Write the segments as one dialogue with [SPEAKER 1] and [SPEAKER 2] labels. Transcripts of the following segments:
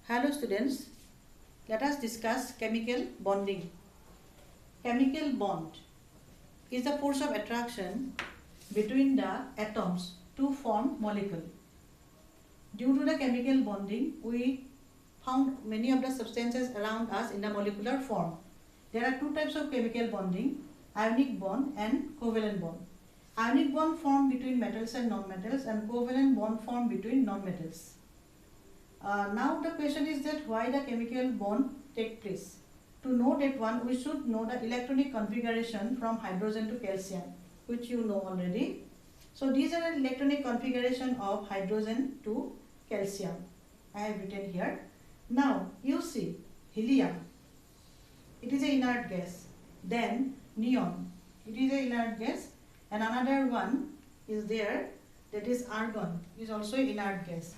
[SPEAKER 1] Hello students, let us discuss chemical bonding. Chemical bond is the force of attraction between the atoms to form molecule. Due to the chemical bonding, we found many of the substances around us in the molecular form. There are two types of chemical bonding, ionic bond and covalent bond. Ionic bond formed between metals and non-metals, and covalent bond formed between non-metals. Now the question is that why the chemical bond take place. To know that one, we should know the electronic configuration from hydrogen to calcium, which you know already. So these are the electronic configuration of hydrogen to calcium. I have written here. Now you see helium, it is an inert gas. Then neon, it is an inert gas, and another one is there, that is argon, is also inert gas.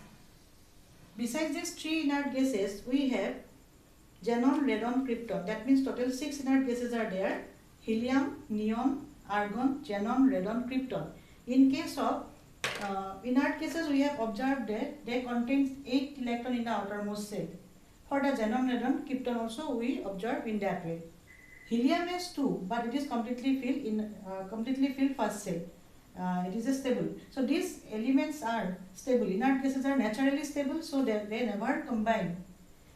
[SPEAKER 1] Besides these three inert gases, we have xenon, radon, krypton. That means total 6 inert gases are there: helium, neon, argon, xenon, radon, krypton. In case of inert gases, we have observed that they contain 8 electrons in the outermost shell. For the xenon, radon, krypton also we observe in that way. Helium has 2, but it is completely filled first shell. It is stable. So these elements are stable. Inert gases are naturally stable, so they never combine.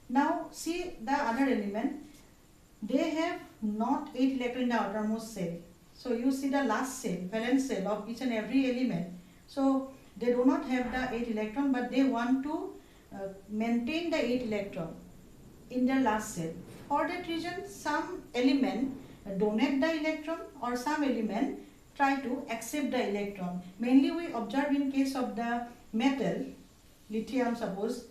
[SPEAKER 1] Now see the other element. They have not 8 electrons in the outermost shell. So you see the last shell, valence shell of each and every element. So they do not have the 8 electron, but they want to maintain the 8 electron in their last shell. For that reason, some element donate the electron, or some element try to accept the electron. Mainly we observe in case of the metal, lithium suppose,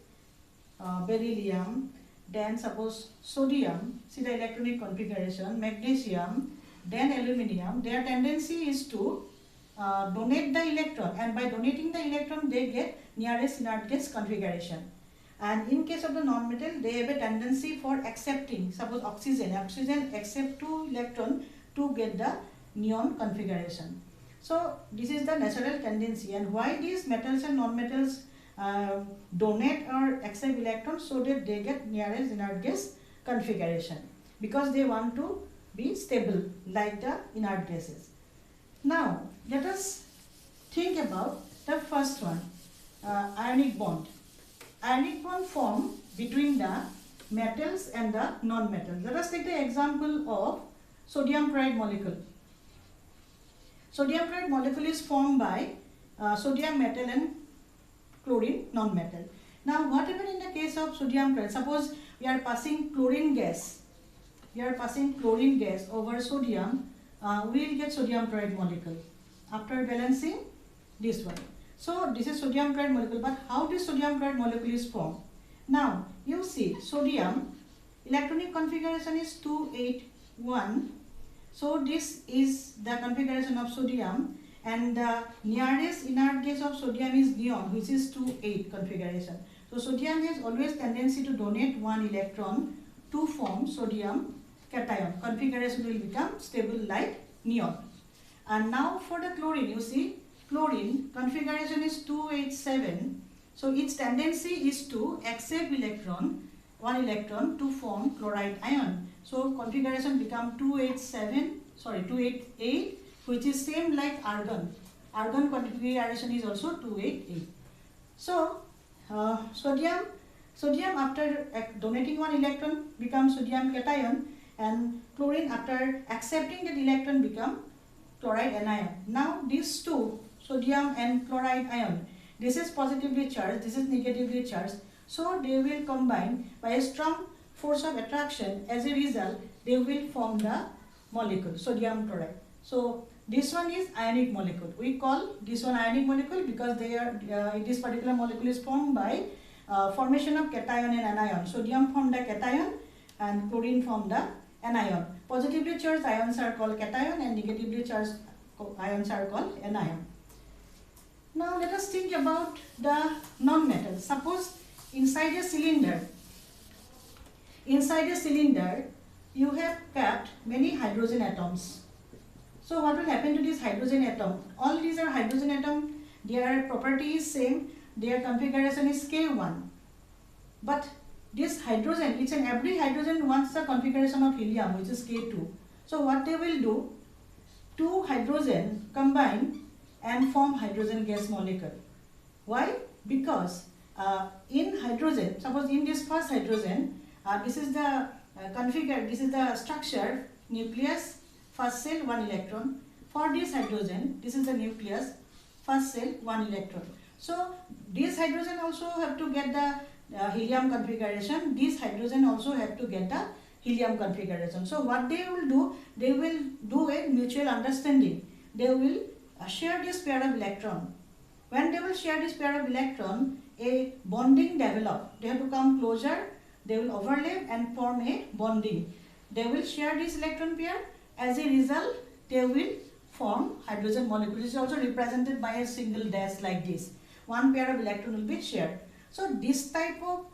[SPEAKER 1] beryllium, then suppose sodium, see the electronic configuration, magnesium, then aluminium. Their tendency is to donate the electron, and by donating the electron they get nearest inert gas configuration. And in case of the non-metal, they have a tendency for accepting, suppose oxygen accept 2 electron to get the neon configuration. So this is the natural tendency. And why these metals and non-metals donate or accept electrons? So that they get nearest inert gas configuration, because they want to be stable like the inert gases. Now let us think about the first one, ionic bond. Ionic bond formed between the metals and the non-metals. Let us take the example of sodium chloride molecule. Sodium chloride molecule is formed by sodium metal and chlorine non-metal. Now what happens in the case of sodium chloride? Suppose we are passing chlorine gas. Over sodium, we will get sodium chloride molecule after balancing this one. So this is sodium chloride molecule, but how this sodium chloride molecule is formed? Now you see sodium electronic configuration is 281. So this is the configuration of sodium, and the nearest inert gas of sodium is neon, which is 2,8 configuration. So sodium has always tendency to donate 1 electron to form sodium cation. Configuration will become stable like neon. And now for the chlorine, you see chlorine configuration is 287. So its tendency is to accept 1 electron to form chloride ion. So configuration become 288, which is same like argon. Argon configuration is also 288. So sodium after donating 1 electron becomes sodium cation, and chlorine after accepting that electron become chloride anion. Now these two, sodium and chloride ion, this is positively charged, this is negatively charged. So they will combine by a strong force of attraction. As a result, they will form the molecule sodium chloride. So this one is ionic molecule. We call this one ionic molecule because they are this particular molecule is formed by formation of cation and anion. Sodium formed the cation and chlorine formed the anion. Positively charged ions are called cation, and negatively charged ions are called anion. Now let us think about the non-metal. Suppose inside a cylinder you have kept many hydrogen atoms. So what will happen to this hydrogen atom? All these are hydrogen atom, their property is same, their configuration is K1. But this hydrogen, each and every hydrogen wants the configuration of helium, which is K2. So what they will do, two hydrogen combine and form hydrogen gas molecule. Why? Because in hydrogen, suppose in this first hydrogen, this is the this is the structure, nucleus, first cell, 1 electron. For this hydrogen, this is the nucleus, first cell, 1 electron. So this hydrogen also have to get the helium configuration. This hydrogen also have to get the helium configuration. So what they will do, they will do a mutual understanding. They will share this pair of electron. When they will share this pair of electron, a bonding develop. They have to come closer, they will overlap and form a bonding. They will share this electron pair. As a result, they will form hydrogen molecule. This is also represented by a single dash like this. One pair of electron will be shared. So this type of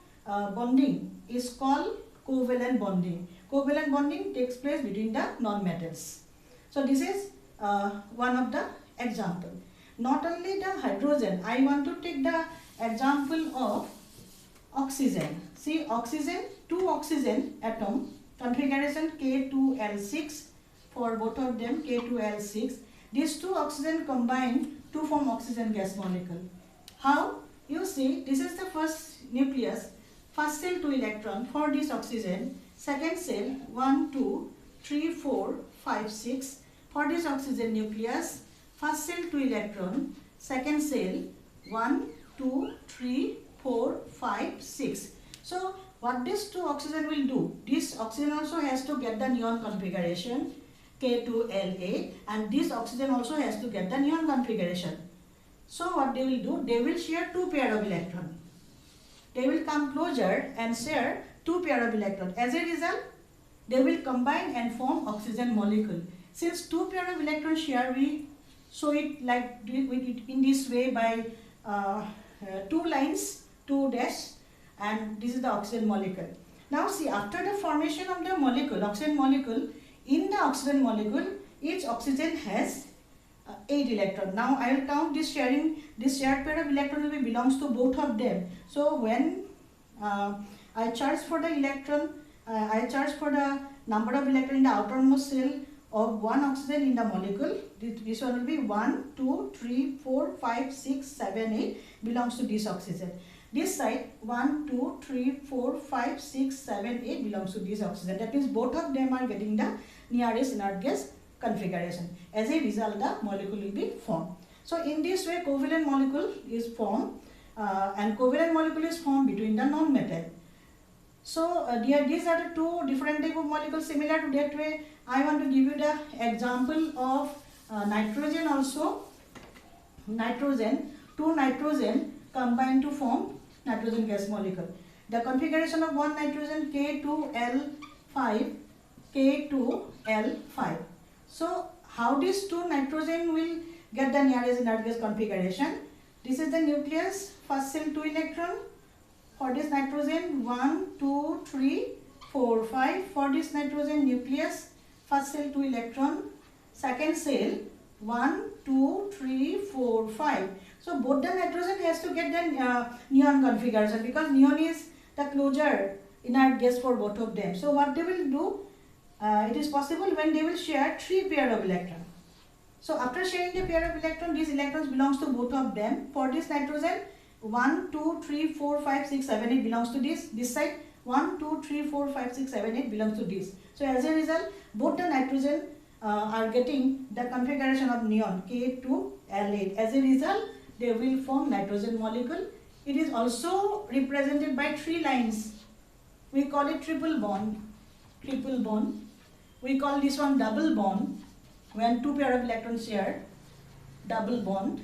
[SPEAKER 1] bonding is called covalent bonding. Covalent bonding takes place between the non-metals. So this is one of the example. Not only the hydrogen, I want to take the example of oxygen. See, oxygen, two oxygen atom, configuration K2L6 for both of them, K2L6. These two oxygen combine to form oxygen gas molecule. How? You see, this is the first nucleus, first cell 2 electron for this oxygen, second cell 1, 2, 3, 4, 5, 6 for this oxygen nucleus, first cell 2 electron, second cell 1, 2, 3, 4, 5, 6. So what these two oxygen will do, this oxygen also has to get the neon configuration K2La, and this oxygen also has to get the neon configuration. So what they will do, they will share two pair of electron. They will come closer and share two pair of electron. As a result, they will combine and form oxygen molecule. Since two pair of electron share, we show it like in this way by two lines, two dash, and this is the oxygen molecule. Now see, after the formation of the molecule, oxygen molecule, in the oxygen molecule, each oxygen has 8 electrons. Now I will count this sharing, this shared pair of electrons belongs to both of them. So when I charge for the electron, I charge for the number of electrons in the outermost shell of one oxygen in the molecule. This one will be 1, 2, 3, 4, 5, 6, 7, 8 belongs to this oxygen. This side 1, 2, 3, 4, 5, 6, 7, 8 belongs to this oxygen. That means both of them are getting the nearest inert gas configuration. As a result, the molecule will be formed. So in this way, covalent molecule is formed, and covalent molecule is formed between the non-metal. So these are the two different type of molecules. Similar to that way, I want to give you the example of nitrogen also. Nitrogen, two nitrogen combine to form nitrogen gas molecule. The configuration of one nitrogen K2L5, K2L5. So how these two nitrogen will get the nearest inert gas configuration? This is the nucleus, first cell 2 electron. For this nitrogen 1, 2, 3, 4, 5. For this nitrogen nucleus, first cell 2 electron, second cell 1, 2, 3, 4, 5. So both the nitrogen has to get the neon configuration, because neon is the closure inert gas for both of them. So what they will do, it is possible when they will share 3 pair of electron. So after sharing the pair of electron, these electrons belongs to both of them. For this nitrogen 1, 2, 3, 4, 5, 6, 7, 8 belongs to this side 1, 2, 3, 4, 5, 6, 7, 8 belongs to this. So as a result, both the nitrogen are getting the configuration of neon K2L8. As a result, they will form nitrogen molecule. It is also represented by 3 lines. We call it triple bond. Triple bond. We call this one double bond when 2 pair of electrons share, double bond.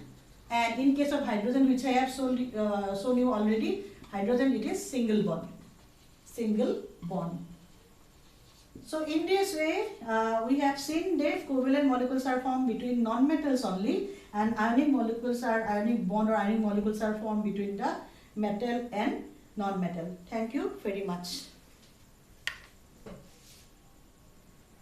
[SPEAKER 1] And in case of hydrogen, which I have shown you already, hydrogen, it is single bond. Single bond. So in this way, we have seen that covalent molecules are formed between non-metals only, and ionic molecules are, ionic bond or ionic molecules are formed between the metal and non-metal. Thank you very much.